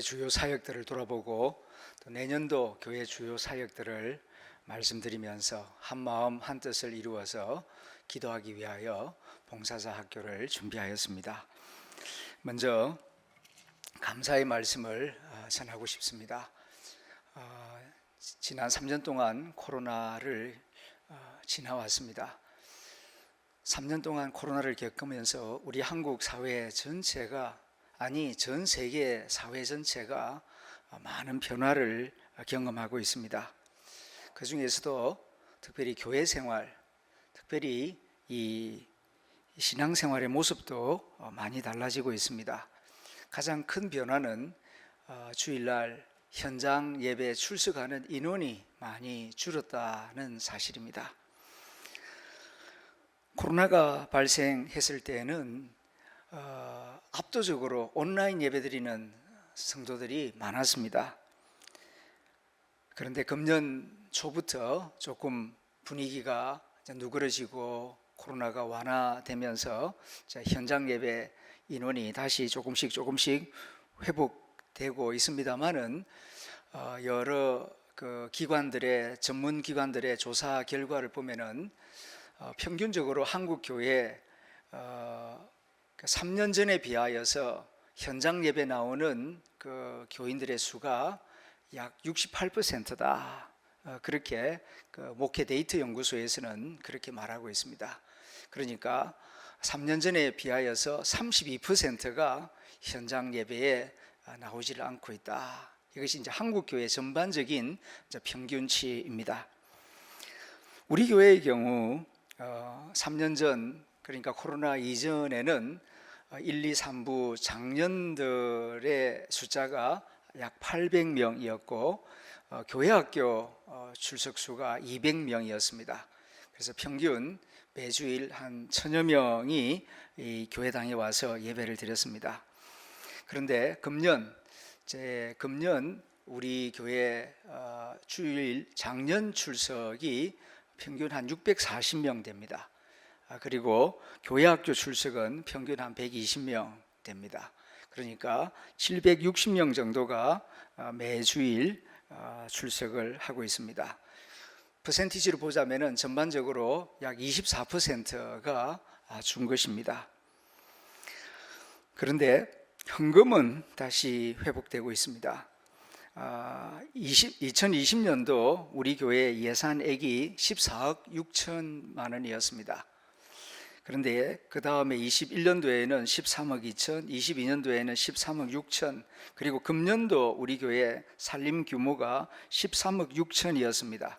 주요 사역들을 돌아보고 또 내년도 교회 주요 사역들을 말씀드리면서 한마음 한뜻을 이루어서 기도하기 위하여 봉사자 학교를 준비하였습니다. 먼저 감사의 말씀을 전하고 싶습니다. 지난 3년 동안 코로나를 지나왔습니다. 3년 동안 코로나를 겪으면서 우리 한국 사회 전체가, 아니 전 세계 사회 전체가 많은 변화를 경험하고 있습니다. 그 중에서도 특별히 교회 생활, 특별히 이 신앙생활의 모습도 많이 달라지고 있습니다. 가장 큰 변화는 주일날 현장 예배에 출석하는 인원이 많이 줄었다는 사실입니다. 코로나가 발생했을 때는 압도적으로 온라인 예배드리는 성도들이 많았습니다. 그런데 금년 초부터 조금 분위기가 누그러지고 코로나가 완화되면서 현장 예배 인원이 다시 조금씩 회복되고 있습니다만은 여러 기관들의 전문 기관들의 조사 결과를 보면은 평균적으로 한국 교회 3년 전에 비하여서 현장 예배 나오는 교인들의 수가 약 68%다. 그렇게 목회 데이터 연구소에서는 그렇게 말하고 있습니다. 그러니까 3년 전에 비하여서 32%가 현장 예배에 나오지를 않고 있다. 이것이 이제 한국 교회 전반적인 평균치입니다. 우리 교회의 경우 3년 전, 그러니까 코로나 이전에는 1, 2, 3부 장년들의 숫자가 약 800명이었고 교회학교 출석수가 200명이었습니다. 그래서 평균 매주일 한 1000여 명이 이 교회당에 와서 예배를 드렸습니다. 그런데 금년 우리 교회 주일 장년 출석이 평균 한 640명 됩니다. 그리고 교회학교 출석은 평균 한 120명 됩니다. 그러니까 760명 정도가 매주일 출석을 하고 있습니다. 퍼센티지로 보자면은 전반적으로 약 24%가 준 것입니다. 그런데 헌금은 다시 회복되고 있습니다. 2020년도 우리 교회 예산액이 14억 6천만 원이었습니다. 그런데 그 다음에 21년도에는 13억 2천, 22년도에는 13억 6천, 그리고 금년도 우리 교회 살림 규모가 13억 6천이었습니다.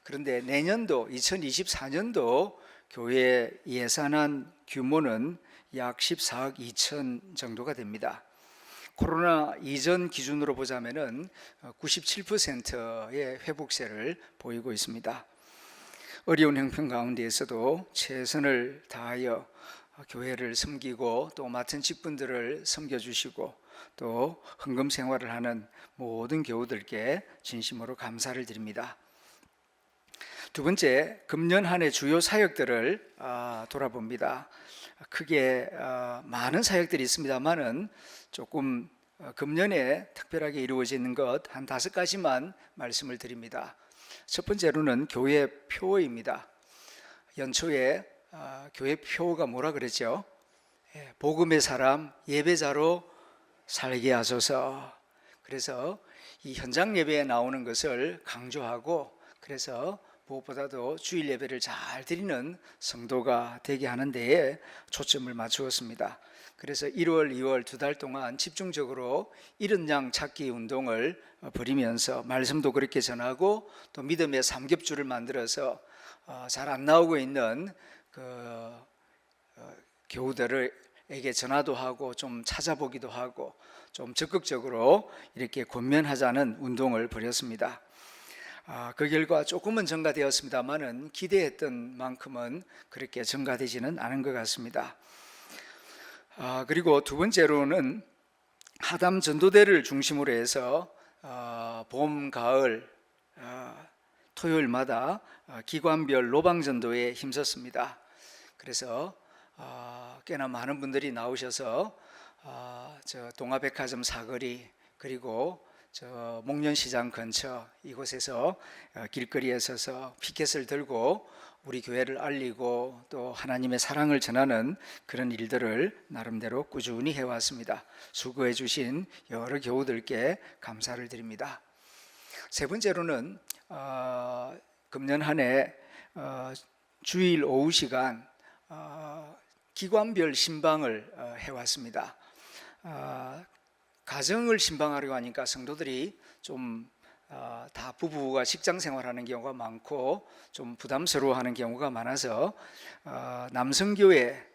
그런데 내년도 2024년도 교회 예산안 규모는 약 14억 2천 정도가 됩니다. 코로나 이전 기준으로 보자면은 97%의 회복세를 보이고 있습니다. 어려운 형편 가운데에서도 최선을 다하여 교회를 섬기고 또 맡은 직분들을 섬겨주시고 또 헌금 생활을 하는 모든 교우들께 진심으로 감사를 드립니다. 두 번째, 금년 한 해 주요 사역들을 돌아봅니다. 크게 많은 사역들이 있습니다만은 조금 금년에 특별하게 이루어지는 것 한 5가지만 말씀을 드립니다. 첫 번째로는 교회 표입니다. 연초에 교회 표가 뭐라 그랬죠? 복음의 사람 예배자로 살게 하소서. 그래서 이 현장 예배에 나오는 것을 강조하고, 그래서 무엇보다도 주일 예배를 잘 드리는 성도가 되게 하는 데에 초점을 맞추었습니다. 그래서 1월, 2월 2달 동안 집중적으로 이른 양 찾기 운동을 벌이면서 말씀도 그렇게 전하고 또 믿음의 삼겹줄을 만들어서 잘 안 나오고 있는 교우들에게 전화도 하고 좀 찾아보기도 하고 좀 적극적으로 이렇게 권면하자는 운동을 벌였습니다. 그 결과 조금은 증가되었습니다만은 기대했던 만큼은 그렇게 증가되지는 않은 것 같습니다. 그리고 두 번째로는 하담 전도대를 중심으로 해서 봄, 가을 토요일마다 기관별 로방전도에 힘썼습니다. 그래서 꽤나 많은 분들이 나오셔서 저 동아백화점 사거리, 그리고 저 목련시장 근처 이곳에서 길거리에 서서 피켓을 들고 우리 교회를 알리고 또 하나님의 사랑을 전하는 그런 일들을 나름대로 꾸준히 해왔습니다. 수고해 주신 여러 교우들께 감사를 드립니다. 세 번째로는 금년 한 해 주일 오후 시간 기관별 신방을 해왔습니다. 가정을 신방하려고 하니까 성도들이 좀 다 부부가 직장 생활하는 경우가 많고 좀 부담스러워하는 경우가 많아서 남성교회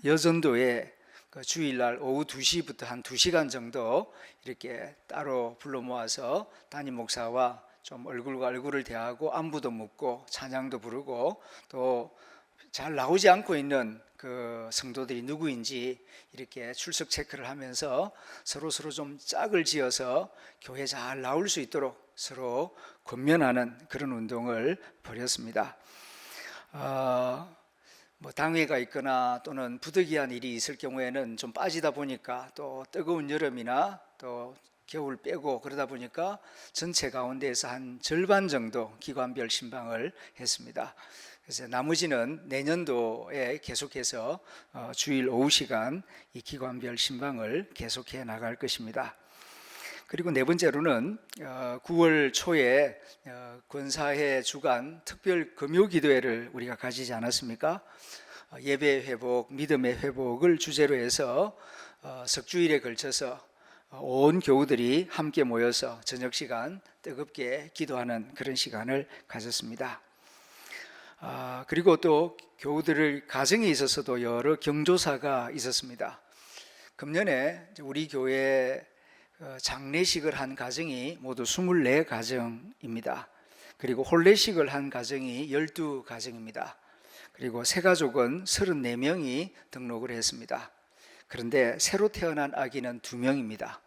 여전도에 그 주일날 오후 2시부터 한 2시간 정도 이렇게 따로 불러 모아서 담임 목사와 좀 얼굴과 얼굴을 대하고 안부도 묻고 찬양도 부르고 또 잘 나오지 않고 있는 그 성도들이 누구인지 이렇게 출석 체크를 하면서 서로 좀 짝을 지어서 교회 잘 나올 수 있도록 서로 권면하는 그런 운동을 벌였습니다. 뭐 당회가 있거나 또는 부득이한 일이 있을 경우에는 좀 빠지다 보니까 또 뜨거운 여름이나 또 겨울 빼고 그러다 보니까 전체 가운데에서 한 절반 정도 기관별 신방을 했습니다. 그래서 나머지는 내년도에 계속해서 주일 오후 시간 이 기관별 신방을 계속해 나갈 것입니다. 그리고 네 번째로는 9월 초에 권사회 주간 특별 금요 기도회를 우리가 가지지 않았습니까? 예배 회복, 믿음의 회복을 주제로 해서 석 주일에 걸쳐서 온 교우들이 함께 모여서 저녁 시간 뜨겁게 기도하는 그런 시간을 가졌습니다. 그리고 또 교우들의 가정에 있어서도 여러 경조사가 있었습니다. 금년에 우리 교회 장례식을 한 가정이 모두 24가정입니다. 그리고 혼례식을 한 가정이 12가정입니다. 그리고 새가족은 34명이 등록을 했습니다. 그런데 새로 태어난 아기는 2명입니다.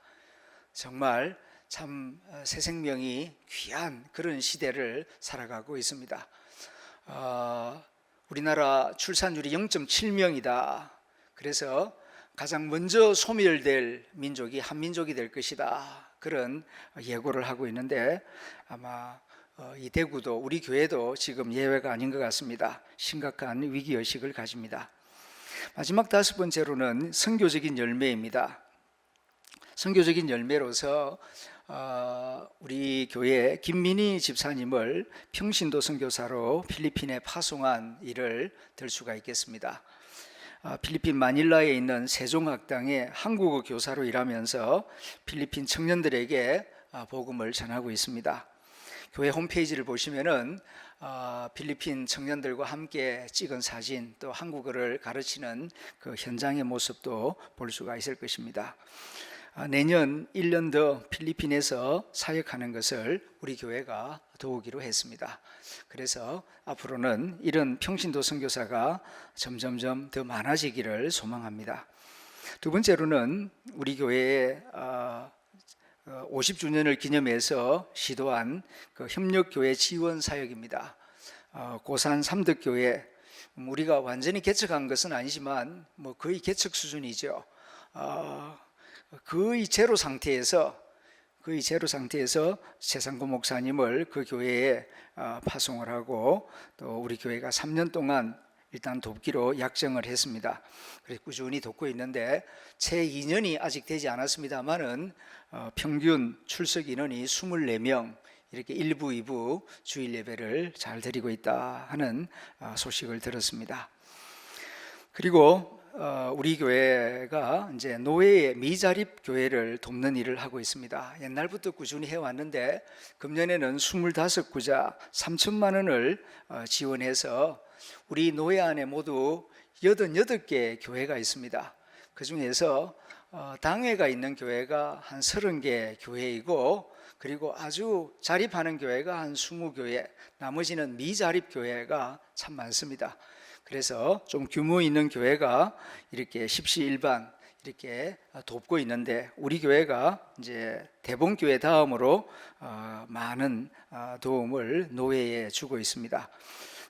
정말 참 새 생명이 귀한 그런 시대를 살아가고 있습니다. 우리나라 출산율이 0.7명이다. 그래서 가장 먼저 소멸될 민족이 한민족이 될 것이다. 그런 예고를 하고 있는데 아마 이 대구도 우리 교회도 지금 예외가 아닌 것 같습니다. 심각한 위기의식을 가집니다. 마지막 5번째로는 선교적인 열매입니다. 선교적인 열매로서 우리 교회 김민희 집사님을 평신도 선교사로 필리핀에 파송한 일을 들 수가 있겠습니다. 필리핀 마닐라에 있는 세종학당에 한국어 교사로 일하면서 필리핀 청년들에게 복음을 전하고 있습니다. 교회 홈페이지를 보시면은 필리핀 청년들과 함께 찍은 사진 또 한국어를 가르치는 그 현장의 모습도 볼 수가 있을 것입니다. 내년 1년 더 필리핀에서 사역하는 것을 우리 교회가 도우기로 했습니다. 그래서 앞으로는 이런 평신도 선교사가 점점점 더 많아지기를 소망합니다. 두 번째로는 우리 교회의 50주년을 기념해서 시도한 그 협력교회 지원 사역입니다. 고산 삼덕교회, 우리가 완전히 개척한 것은 아니지만 뭐 거의 개척 수준이죠. 거의 제로 상태에서 최상구 목사님을 그 교회에 파송을 하고 또 우리 교회가 3년 동안 일단 돕기로 약정을 했습니다. 그래서 꾸준히 돕고 있는데 채 2년이 아직 되지 않았습니다만은 평균 출석 인원이 24명 이렇게 1부, 2부 주일 예배를 잘 드리고 있다 하는 소식을 들었습니다. 그리고 우리 교회가 이제 노예의 미자립 교회를 돕는 일을 하고 있습니다. 옛날부터 꾸준히 해왔는데 금년에는 25구자 3천만 원을 지원해서 우리 노예 안에 모두 88개 교회가 있습니다. 그 중에서 당회가 있는 교회가 한 30개 교회이고 그리고 아주 자립하는 교회가 한 20교회, 나머지는 미자립 교회가 참 많습니다. 그래서 좀 규모 있는 교회가 이렇게 십시일반 이렇게 돕고 있는데 우리 교회가 이제 대봉교회 다음으로 많은 도움을 노예에 주고 있습니다.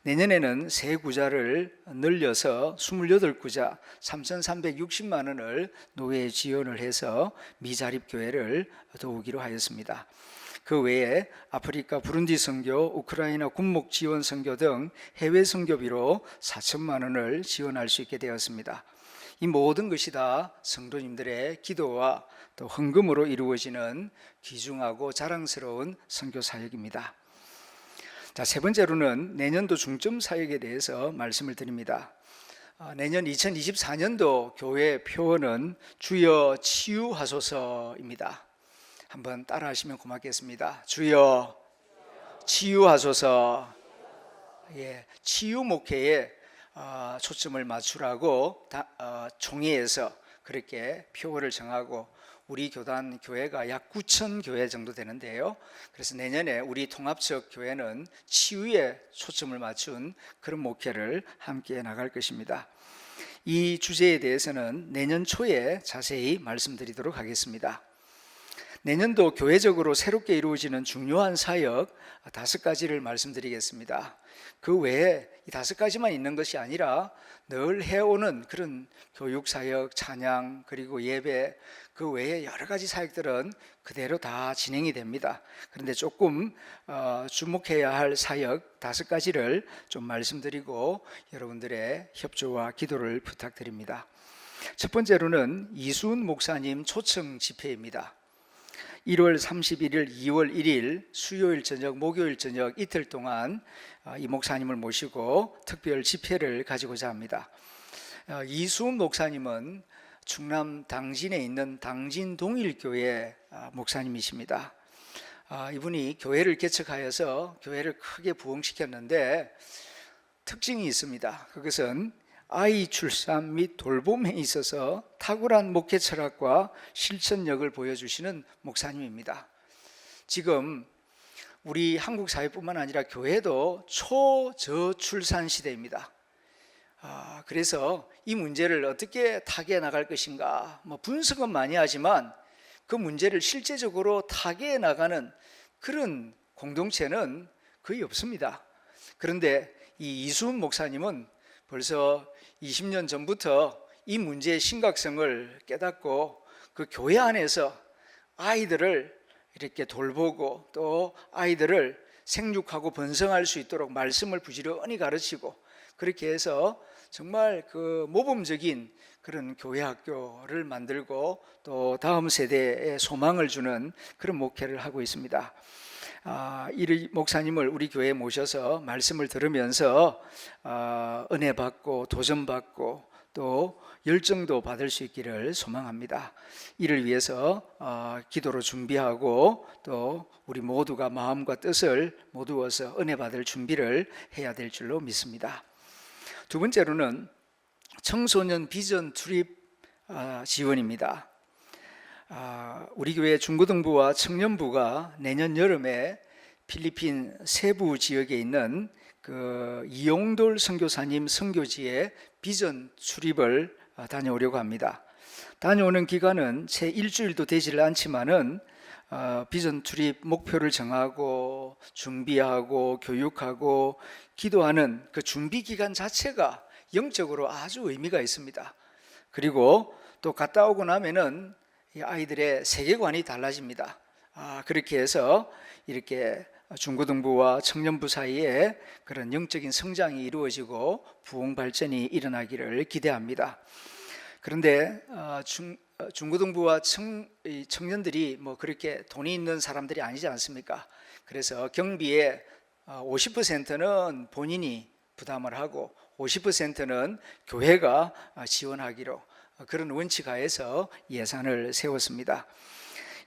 내년에는 새 구자를 늘려서 28구자 3,360만 원을 노회에 지원을 해서 미자립교회를 도우기로 하였습니다. 그 외에 아프리카 부룬디 선교, 우크라이나 군목 지원 선교 등 해외 선교비로 4천만 원을 지원할 수 있게 되었습니다. 이 모든 것이 다 성도님들의 기도와 또 헌금으로 이루어지는 귀중하고 자랑스러운 선교 사역입니다. 자, 세 번째로는 내년도 중점 사역에 대해서 말씀을 드립니다. 내년 2024년도 교회 표어는 주여 치유하소서입니다. 한번 따라 하시면 고맙겠습니다. 주여 치유하소서. 예, 치유 목회에 초점을 맞추라고 총회에서 그렇게 표어를 정하고 우리 교단 교회가 약 9천 교회 정도 되는데요. 그래서 내년에 우리 통합적 교회는 치유에 초점을 맞춘 그런 목회를 함께 나갈 것입니다. 이 주제에 대해서는 내년 초에 자세히 말씀드리도록 하겠습니다. 내년도 교회적으로 새롭게 이루어지는 중요한 사역 5가지를 말씀드리겠습니다. 그 외에 이 5가지만 있는 것이 아니라 늘 해오는 그런 교육사역, 찬양, 그리고 예배, 그 외에 여러 가지 사역들은 그대로 다 진행이 됩니다. 그런데 조금 주목해야 할 사역 5가지를 좀 말씀드리고 여러분들의 협조와 기도를 부탁드립니다. 첫 번째로는 이순 목사님 초청 집회입니다. 1월 31일, 2월 1일 수요일 저녁, 목요일 저녁 이틀 동안 이 목사님을 모시고 특별 집회를 가지고자 합니다. 이수은 목사님은 충남 당진에 있는 당진동일교회 목사님이십니다. 이분이 교회를 개척하여서 교회를 크게 부흥시켰는데 특징이 있습니다. 그것은 아이 출산 및 돌봄에 있어서 탁월한 목회 철학과 실천력을 보여주시는 목사님입니다. 지금 우리 한국 사회뿐만 아니라 교회도 초저출산 시대입니다. 그래서 이 문제를 어떻게 타개해 나갈 것인가, 분석은 많이 하지만 그 문제를 실제적으로 타개해 나가는 그런 공동체는 거의 없습니다. 그런데 이 이수은 목사님은 벌써 20년 전부터 이 문제의 심각성을 깨닫고 그 교회 안에서 아이들을 이렇게 돌보고 또 아이들을 생육하고 번성할 수 있도록 말씀을 부지런히 가르치고 그렇게 해서 정말 그 모범적인 그런 교회 학교를 만들고 또 다음 세대에 소망을 주는 그런 목회를 하고 있습니다. 이 목사님을 우리 교회에 모셔서 말씀을 들으면서 은혜 받고 도전 받고 또 열정도 받을 수 있기를 소망합니다. 이를 위해서 기도로 준비하고 또 우리 모두가 마음과 뜻을 모두어서 은혜 받을 준비를 해야 될 줄로 믿습니다. 두 번째로는 청소년 비전 투립 지원입니다. 우리 교회 중고등부와 청년부가 내년 여름에 필리핀 세부 지역에 있는 그 이용돌 선교사님 선교지에 비전 출입을 다녀오려고 합니다. 다녀오는 기간은 채 일주일도 되질 않지만은 비전 출입 목표를 정하고 준비하고 교육하고 기도하는 그 준비 기간 자체가 영적으로 아주 의미가 있습니다. 그리고 또 갔다 오고 나면은 이 아이들의 세계관이 달라집니다. 그렇게 해서 이렇게 중고등부와 청년부 사이에 그런 영적인 성장이 이루어지고 부흥 발전이 일어나기를 기대합니다. 그런데 중고등부와 청년들이 그렇게 돈이 있는 사람들이 아니지 않습니까? 그래서 경비의 50%는 본인이 부담을 하고 50%는 교회가 지원하기로 그런 원칙하에서 예산을 세웠습니다.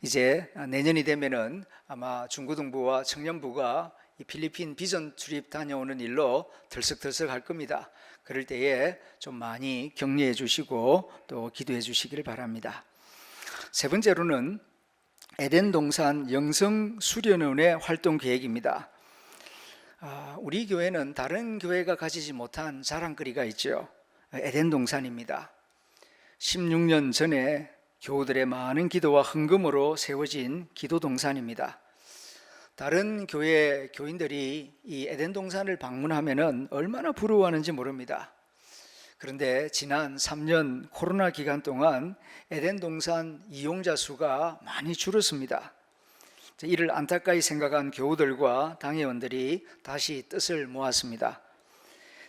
이제 내년이 되면은 아마 중고등부와 청년부가 이 필리핀 비전 출입 다녀오는 일로 들썩들썩할 겁니다. 그럴 때에 좀 많이 격려해 주시고 또 기도해 주시기를 바랍니다. 세 번째로는 에덴 동산 영성 수련원의 활동 계획입니다. 우리 교회는 다른 교회가 가지지 못한 자랑거리가 있죠. 에덴 동산입니다. 16년 전에 교우들의 많은 기도와 헌금으로 세워진 기도 동산입니다. 다른 교회 교인들이 이 에덴 동산을 방문하면은 얼마나 부러워하는지 모릅니다. 그런데 지난 3년 코로나 기간 동안 에덴 동산 이용자 수가 많이 줄었습니다. 이를 안타까이 생각한 교우들과 당회원들이 다시 뜻을 모았습니다.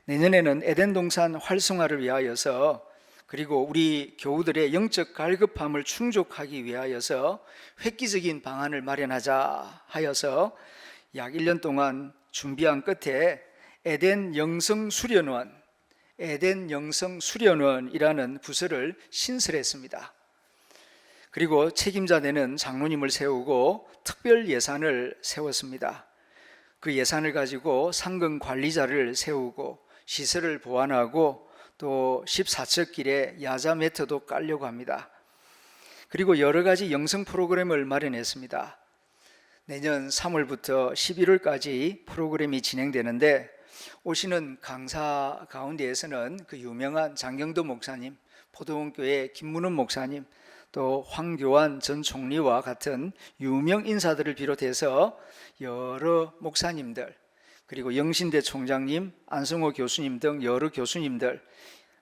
내년에는 에덴 동산 활성화를 위하여서, 그리고 우리 교우들의 영적 갈급함을 충족하기 위하여서 획기적인 방안을 마련하자 하여서 약 1년 동안 준비한 끝에 에덴 영성 수련원이라는 부서를 신설했습니다. 그리고 책임자 되는 장로님을 세우고 특별 예산을 세웠습니다. 그 예산을 가지고 상금 관리자를 세우고 시설을 보완하고 또 14척 길에 야자 매트도 깔려고 합니다. 그리고 여러 가지 영성 프로그램을 마련했습니다. 내년 3월부터 11월까지 프로그램이 진행되는데, 오시는 강사 가운데에서는 그 유명한 장경도 목사님, 포도원교회 김문훈 목사님, 또 황교안 전 총리와 같은 유명 인사들을 비롯해서 여러 목사님들, 그리고 영신대 총장님, 안성호 교수님 등 여러 교수님들,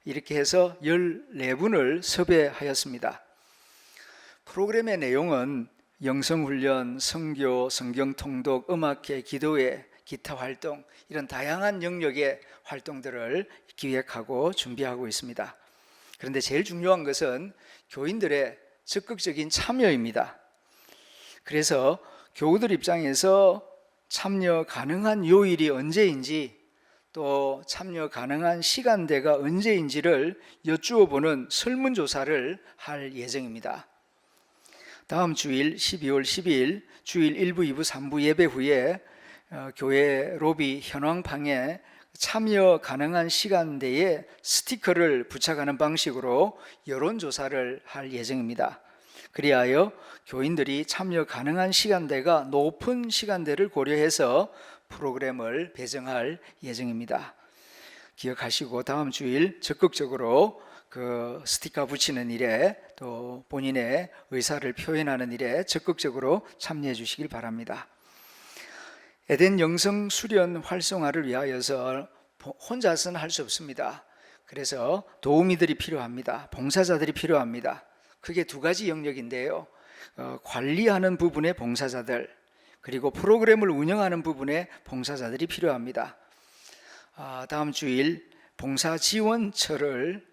이렇게 해서 14분을 섭외하였습니다. 프로그램의 내용은 영성훈련, 선교, 성경통독, 음악회, 기도회, 기타 활동, 이런 다양한 영역의 활동들을 기획하고 준비하고 있습니다. 그런데 제일 중요한 것은 교인들의 적극적인 참여입니다. 그래서 교우들 입장에서 참여 가능한 요일이 언제인지, 또 참여 가능한 시간대가 언제인지를 여쭈어 보는 설문조사를 할 예정입니다. 다음 주일 12월 12일 주일 1부, 2부, 3부 예배 후에 교회 로비 현황방에 참여 가능한 시간대에 스티커를 부착하는 방식으로 여론조사를 할 예정입니다. 그리하여 교인들이 참여 가능한 시간대가 높은 시간대를 고려해서 프로그램을 배정할 예정입니다. 기억하시고 다음 주일 적극적으로 그 스티커 붙이는 일에, 또 본인의 의사를 표현하는 일에 적극적으로 참여해 주시길 바랍니다. 에덴 영성 수련 활성화를 위하여서 혼자서는 할 수 없습니다. 그래서 도우미들이 필요합니다. 봉사자들이 필요합니다. 크게 두 가지 영역인데요. 관리하는 부분의 봉사자들, 그리고 프로그램을 운영하는 부분의 봉사자들이 필요합니다. 다음 주일 봉사지원처를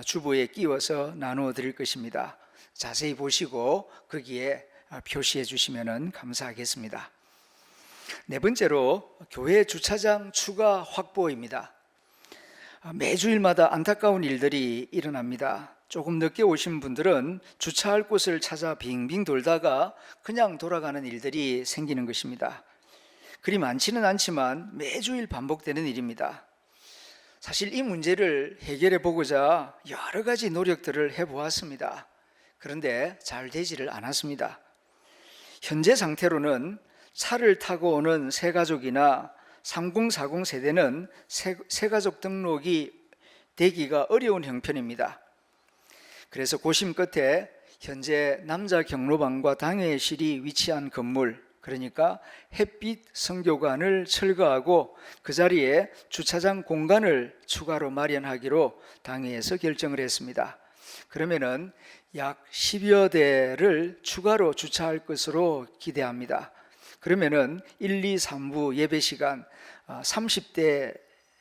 주보에 끼워서 나누어 드릴 것입니다. 자세히 보시고 거기에 표시해 주시면 감사하겠습니다. 네 번째로 교회 주차장 추가 확보입니다. 매주일마다 안타까운 일들이 일어납니다. 조금 늦게 오신 분들은 주차할 곳을 찾아 빙빙 돌다가 그냥 돌아가는 일들이 생기는 것입니다. 그리 많지는 않지만 매주일 반복되는 일입니다. 사실 이 문제를 해결해 보고자 여러 가지 노력들을 해보았습니다. 그런데 잘 되지를 않았습니다. 현재 상태로는 차를 타고 오는 새가족이나 3040 세대는 새가족 등록이 되기가 어려운 형편입니다. 그래서 고심 끝에 현재 남자 경로방과 당회실이 위치한 건물, 그러니까 햇빛 선교관을 철거하고 그 자리에 주차장 공간을 추가로 마련하기로 당회에서 결정을 했습니다. 그러면은 약 10여 대를 추가로 주차할 것으로 기대합니다. 그러면은 1, 2, 3부 예배 시간 30대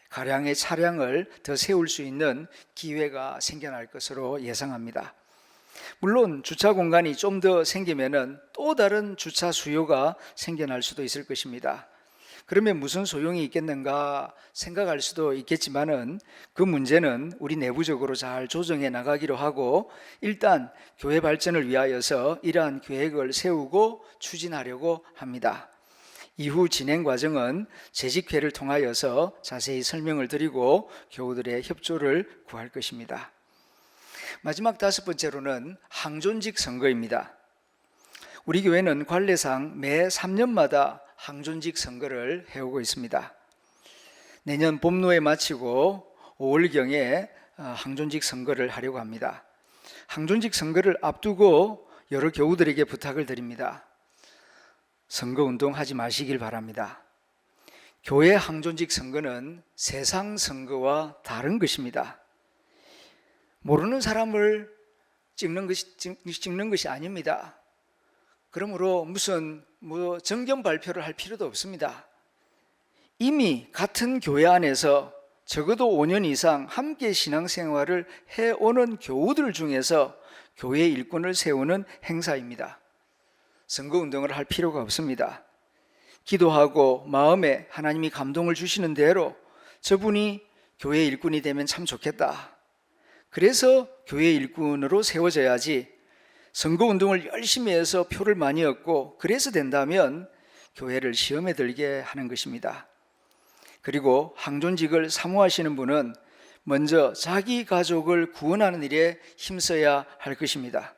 가량의 차량을 더 세울 수 있는 기회가 생겨날 것으로 예상합니다. 물론 주차 공간이 좀 더 생기면은 또 다른 주차 수요가 생겨날 수도 있을 것입니다. 그러면 무슨 소용이 있겠는가 생각할 수도 있겠지만은 그 문제는 우리 내부적으로 잘 조정해 나가기로 하고, 일단 교회 발전을 위하여서 이러한 계획을 세우고 추진하려고 합니다. 이후 진행 과정은 재직회를 통하여서 자세히 설명을 드리고 교우들의 협조를 구할 것입니다. 마지막 다섯 번째로는 항존직 선거입니다. 우리 교회는 관례상 매 3년마다 항존직 선거를 해오고 있습니다. 내년 봄로에 마치고 5월경에 항존직 선거를 하려고 합니다. 항존직 선거를 앞두고 여러 교우들에게 부탁을 드립니다. 선거운동 하지 마시길 바랍니다. 교회 항존직 선거는 세상 선거와 다른 것입니다. 모르는 사람을 찍는 것이 아닙니다. 그러므로 무슨 정견 발표를 할 필요도 없습니다. 이미 같은 교회 안에서 적어도 5년 이상 함께 신앙생활을 해오는 교우들 중에서 교회 일꾼을 세우는 행사입니다. 선거운동을 할 필요가 없습니다. 기도하고 마음에 하나님이 감동을 주시는 대로 저분이 교회 일꾼이 되면 참 좋겠다. 그래서 교회 일꾼으로 세워져야지 선거운동을 열심히 해서 표를 많이 얻고 그래서 된다면 교회를 시험에 들게 하는 것입니다. 그리고 항존직을 사모하시는 분은 먼저 자기 가족을 구원하는 일에 힘써야 할 것입니다.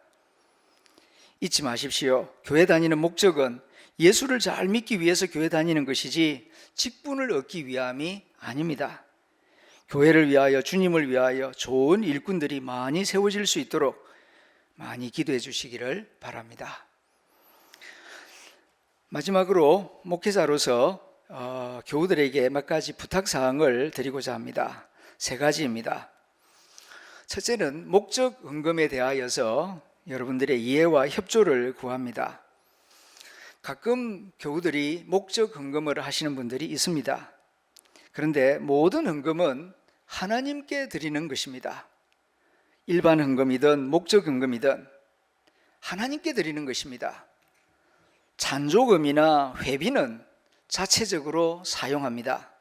잊지 마십시오. 교회 다니는 목적은 예수를 잘 믿기 위해서 교회 다니는 것이지 직분을 얻기 위함이 아닙니다. 교회를 위하여, 주님을 위하여 좋은 일꾼들이 많이 세워질 수 있도록 많이 기도해 주시기를 바랍니다. 마지막으로 목회자로서 교우들에게 몇 가지 부탁사항을 드리고자 합니다. 3가지입니다. 첫째는 목적 헌금에 대하여서 여러분들의 이해와 협조를 구합니다. 가끔 교우들이 목적 헌금을 하시는 분들이 있습니다. 그런데 모든 헌금은 하나님께 드리는 것입니다. 일반 헌금이든 목적 헌금이든 하나님께 드리는 것입니다. 찬조금이나 회비는 자체적으로 사용합니다.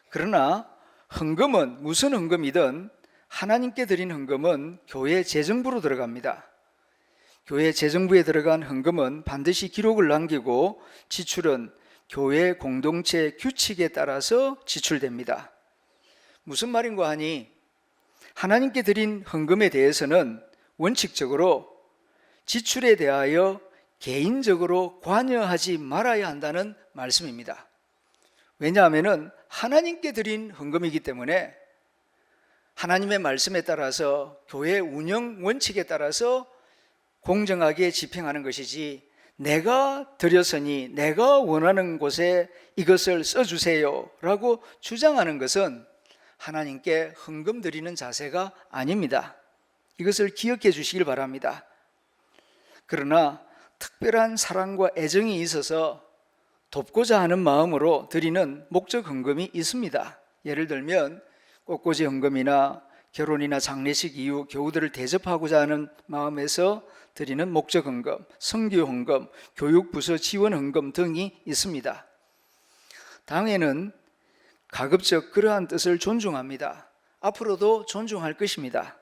그러나 헌금은 무슨 헌금이든 하나님께 드린 헌금은 교회 재정부로 들어갑니다. 교회 재정부에 들어간 헌금은 반드시 기록을 남기고 지출은 교회 공동체 규칙에 따라서 지출됩니다. 무슨 말인가 하니 하나님께 드린 헌금에 대해서는 원칙적으로 지출에 대하여 개인적으로 관여하지 말아야 한다는 말씀입니다. 왜냐하면 하나님께 드린 헌금이기 때문에 하나님의 말씀에 따라서 교회 운영 원칙에 따라서 공정하게 집행하는 것이지 내가 드렸으니 내가 원하는 곳에 이것을 써주세요 라고 주장하는 것은 하나님께 헌금 드리는 자세가 아닙니다. 이것을 기억해 주시길 바랍니다. 그러나 특별한 사랑과 애정이 있어서 돕고자 하는 마음으로 드리는 목적 헌금이 있습니다. 예를 들면 꽃꽂이 헌금이나 결혼이나 장례식 이후 교우들을 대접하고자 하는 마음에서 드리는 목적 헌금, 선교 헌금, 교육부서 지원 헌금 등이 있습니다. 당회는 가급적 그러한 뜻을 존중합니다. 앞으로도 존중할 것입니다.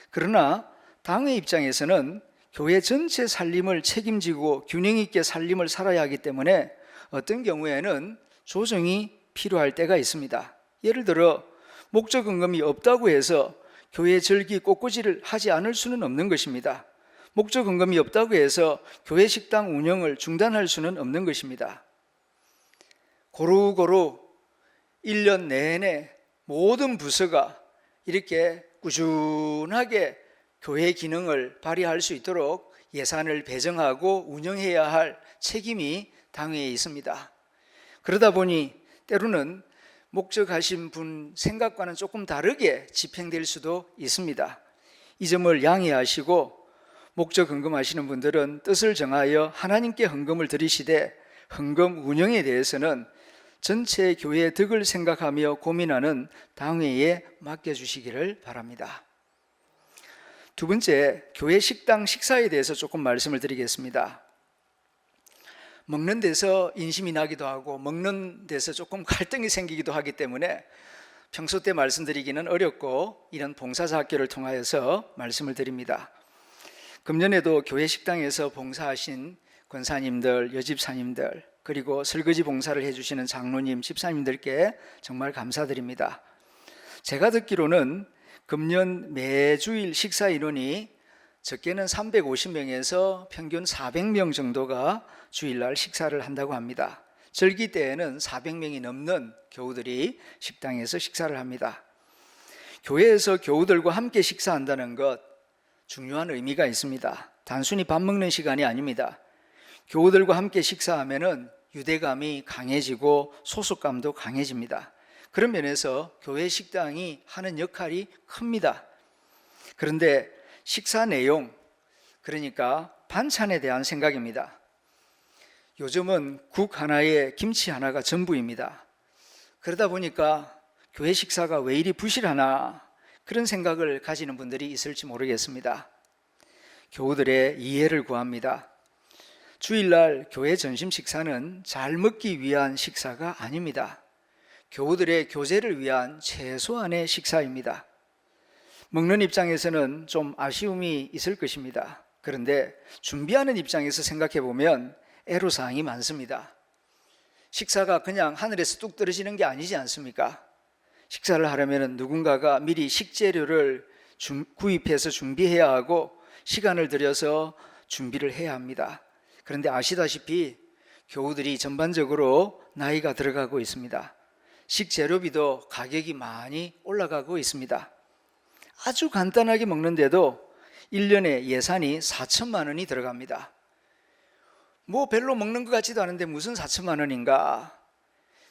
그러나 당회 입장에서는 교회 전체 살림을 책임지고 균형 있게 살림을 살아야 하기 때문에 어떤 경우에는 조정이 필요할 때가 있습니다. 예를 들어 목적 헌금이 없다고 해서 교회 절기 꽃꽂이를 하지 않을 수는 없는 것입니다. 목적 헌금이 없다고 해서 교회 식당 운영을 중단할 수는 없는 것입니다. 고루고루 1년 내내 모든 부서가 이렇게 꾸준하게 교회 기능을 발휘할 수 있도록 예산을 배정하고 운영해야 할 책임이 당회에 있습니다. 그러다 보니 때로는 목적하신 분 생각과는 조금 다르게 집행될 수도 있습니다. 이 점을 양해하시고 목적 헌금하시는 분들은 뜻을 정하여 하나님께 헌금을 드리시되 헌금 운영에 대해서는 전체 교회의 덕을 생각하며 고민하는 당회에 맡겨주시기를 바랍니다. 두 번째, 교회 식당 식사에 대해서 조금 말씀을 드리겠습니다. 먹는 데서 인심이 나기도 하고 먹는 데서 조금 갈등이 생기기도 하기 때문에 평소 때 말씀드리기는 어렵고 이런 봉사자 학교를 통하여서 말씀을 드립니다. 금년에도 교회 식당에서 봉사하신 권사님들, 여집사님들 그리고 설거지 봉사를 해주시는 장로님, 집사님들께 정말 감사드립니다. 제가 듣기로는 금년 매주일 식사 인원이 적게는 350명에서 평균 400명 정도가 주일날 식사를 한다고 합니다. 절기 때에는 400명이 넘는 교우들이 식당에서 식사를 합니다. 교회에서 교우들과 함께 식사한다는 것 중요한 의미가 있습니다. 단순히 밥 먹는 시간이 아닙니다. 교우들과 함께 식사하면은 유대감이 강해지고 소속감도 강해집니다. 그런 면에서 교회 식당이 하는 역할이 큽니다. 그런데 식사 내용, 그러니까 반찬에 대한 생각입니다. 요즘은 국 하나에 김치 하나가 전부입니다. 그러다 보니까 교회 식사가 왜 이리 부실하나 그런 생각을 가지는 분들이 있을지 모르겠습니다. 교우들의 이해를 구합니다. 주일날 교회 점심 식사는 잘 먹기 위한 식사가 아닙니다. 교우들의 교제를 위한 최소한의 식사입니다. 먹는 입장에서는 좀 아쉬움이 있을 것입니다. 그런데 준비하는 입장에서 생각해 보면 애로사항이 많습니다. 식사가 그냥 하늘에서 뚝 떨어지는 게 아니지 않습니까? 식사를 하려면 누군가가 미리 식재료를 구입해서 준비해야 하고 시간을 들여서 준비를 해야 합니다. 그런데 아시다시피 교우들이 전반적으로 나이가 들어가고 있습니다. 식재료비도 가격이 많이 올라가고 있습니다. 아주 간단하게 먹는데도 1년에 예산이 4천만 원이 들어갑니다. 뭐 별로 먹는 것 같지도 않은데 무슨 4천만 원인가.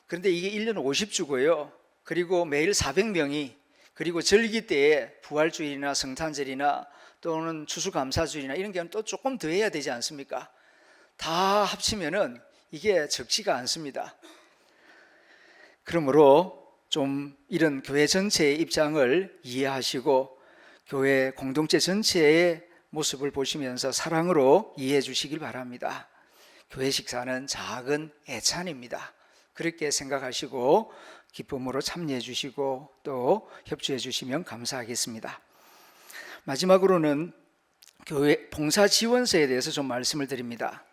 그런데 이게 1년 50주고요. 그리고 매일 400명이, 그리고 절기 때에 부활주일이나 성탄절이나 또는 추수감사주일이나 이런 경우는 또 조금 더 해야 되지 않습니까? 다 합치면은 이게 적지가 않습니다. 그러므로 좀 이런 교회 전체의 입장을 이해하시고 교회 공동체 전체의 모습을 보시면서 사랑으로 이해해 주시길 바랍니다. 교회 식사는 작은 애찬입니다. 그렇게 생각하시고 기쁨으로 참여해 주시고 또 협조해 주시면 감사하겠습니다. 마지막으로는 교회 봉사 지원서에 대해서 좀 말씀을 드립니다.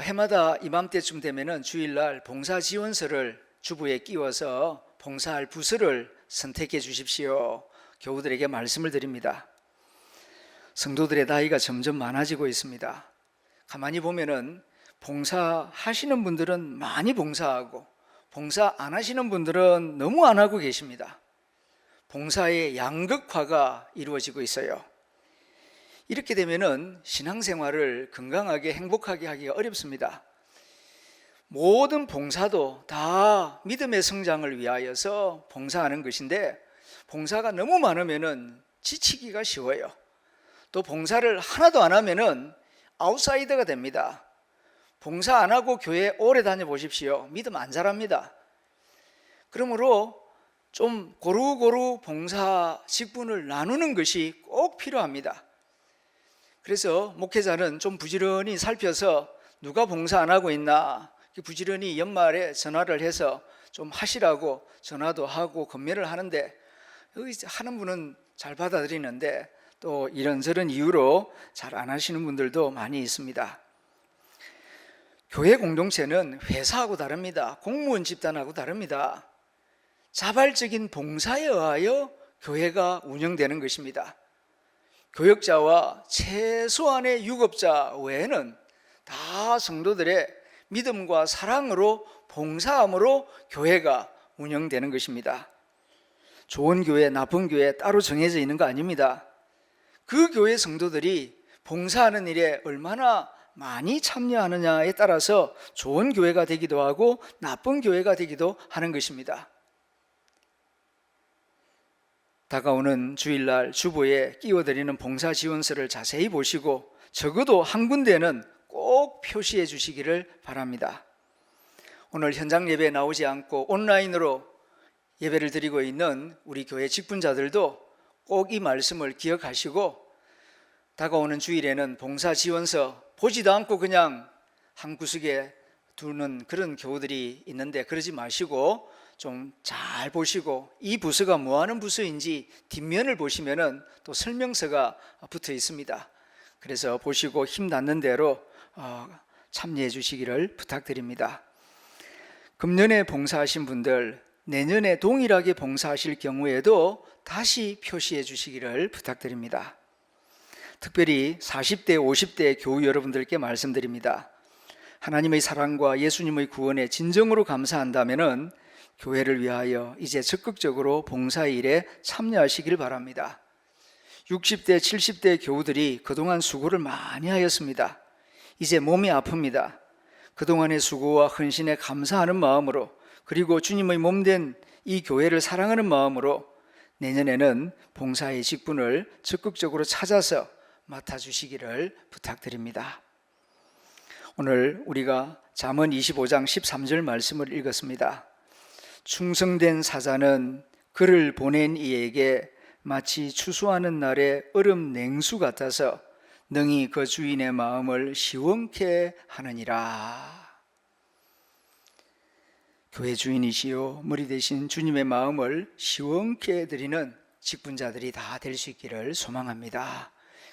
해마다 이맘때쯤 되면은 주일날 봉사 지원서를 주부에 끼워서 봉사할 부서를 선택해 주십시오. 교우들에게 말씀을 드립니다. 성도들의 나이가 점점 많아지고 있습니다. 가만히 보면은 봉사하시는 분들은 많이 봉사하고 봉사 안 하시는 분들은 너무 안 하고 계십니다. 봉사의 양극화가 이루어지고 있어요. 이렇게 되면은 신앙생활을 건강하게 행복하게 하기가 어렵습니다. 모든 봉사도 다 믿음의 성장을 위하여서 봉사하는 것인데 봉사가 너무 많으면은 지치기가 쉬워요. 또 봉사를 하나도 안 하면은 아웃사이더가 됩니다. 봉사 안 하고 교회 오래 다녀 보십시오. 믿음 안 자랍니다. 그러므로 좀 고루고루 봉사 직분을 나누는 것이 꼭 필요합니다. 그래서 목회자는 좀 부지런히 살펴서 누가 봉사 안 하고 있나 부지런히 연말에 전화를 해서 좀 하시라고 전화도 하고 건면을 하는데 하는 분은 잘 받아들이는데 또 이런저런 이유로 잘 안 하시는 분들도 많이 있습니다. 교회 공동체는 회사하고 다릅니다. 공무원 집단하고 다릅니다. 자발적인 봉사에 의하여 교회가 운영되는 것입니다. 교역자와 최소한의 유급자 외에는 다 성도들의 믿음과 사랑으로 봉사함으로 교회가 운영되는 것입니다. 좋은 교회, 나쁜 교회 따로 정해져 있는 거 아닙니다. 그 교회 성도들이 봉사하는 일에 얼마나 많이 참여하느냐에 따라서 좋은 교회가 되기도 하고 나쁜 교회가 되기도 하는 것입니다. 다가오는 주일날 주보에 끼워드리는 봉사 지원서를 자세히 보시고 적어도 한 군데는 꼭 표시해 주시기를 바랍니다. 오늘 현장 예배에 나오지 않고 온라인으로 예배를 드리고 있는 우리 교회 직분자들도 꼭 이 말씀을 기억하시고 다가오는 주일에는 봉사 지원서 보지도 않고 그냥 한 구석에 두는 그런 교우들이 있는데 그러지 마시고 좀 잘 보시고 이 부서가 뭐하는 부서인지 뒷면을 보시면은 또 설명서가 붙어 있습니다. 그래서 보시고 힘 닿는 대로 참여해 주시기를 부탁드립니다. 금년에 봉사하신 분들 내년에 동일하게 봉사하실 경우에도 다시 표시해 주시기를 부탁드립니다. 특별히 40대, 50대 교우 여러분들께 말씀드립니다. 하나님의 사랑과 예수님의 구원에 진정으로 감사한다면은 교회를 위하여 이제 적극적으로 봉사일에 참여하시길 바랍니다. 60대, 70대 교우들이 그동안 수고를 많이 하였습니다. 이제 몸이 아픕니다. 그동안의 수고와 헌신에 감사하는 마음으로, 그리고 주님의 몸된 이 교회를 사랑하는 마음으로 내년에는 봉사의 직분을 적극적으로 찾아서 맡아주시기를 부탁드립니다. 오늘 우리가 잠언 25장 13절 말씀을 읽었습니다. 충성된 사자는 그를 보낸 이에게 마치 추수하는 날의 얼음 냉수 같아서 능히 그 주인의 마음을 시원케 하느니라. 교회 주인이시요 머리 대신 주님의 마음을 시원케 해드리는 직분자들이 다 될 수 있기를 소망합니다.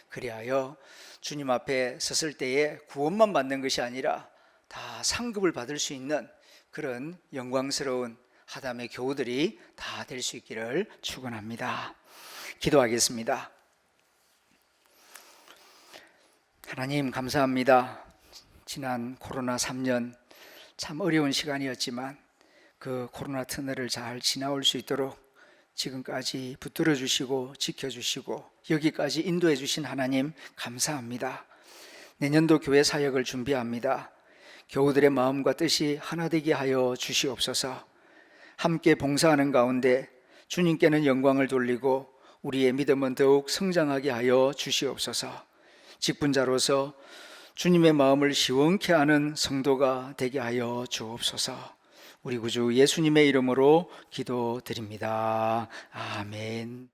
그리하여 주님 앞에 섰을 때에 구원만 받는 것이 아니라 다 상급을 받을 수 있는 그런 영광스러운 하담의 교우들이 다 될 수 있기를 축원합니다. 기도하겠습니다. 하나님 감사합니다. 지난 코로나 3년 참 어려운 시간이었지만 그 코로나 터널을 잘 지나올 수 있도록 지금까지 붙들어 주시고 지켜주시고 여기까지 인도해 주신 하나님 감사합니다. 내년도 교회 사역을 준비합니다. 교우들의 마음과 뜻이 하나 되게 하여 주시옵소서. 함께 봉사하는 가운데 주님께는 영광을 돌리고 우리의 믿음은 더욱 성장하게 하여 주시옵소서. 직분자로서 주님의 마음을 시원케 하는 성도가 되게 하여 주옵소서. 우리 구주 예수님의 이름으로 기도드립니다. 아멘.